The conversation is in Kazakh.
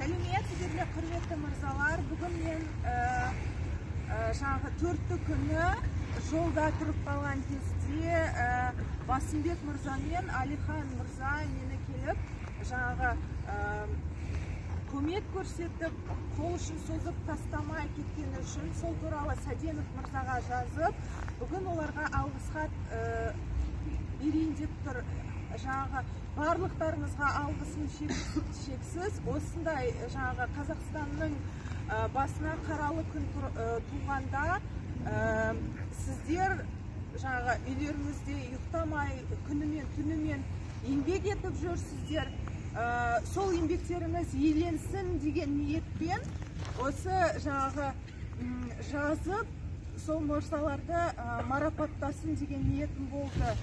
Сәлеметсіздер, құрметті мырзалар. Бүгін мен жаңағы 4 күні жолда тұрып қалған кезде Басымбек мырза мен Алихан мырза мені келіп, жаңағы көмек көрсетіп, қол ұшын созып тастамай кеткені үшін сол туралы Сәденов мырзаға жазып, бүгін оларға алғыс хат берейін деп тұр. Жаңағы барлықтарыңызға алғысым шексіз. Осындай жаңағы Қазақстанның басына қаралы күн туғанда сіздер жаңағы үйлеріңізде ұйықтамай күнімен түнімен еңбек етіп жүрсіздер. Сол еңбектеріңіз еленсін деген ниетпен осы жаңағы жазып сол мырзаларды марапаттасын деген ниетім болды.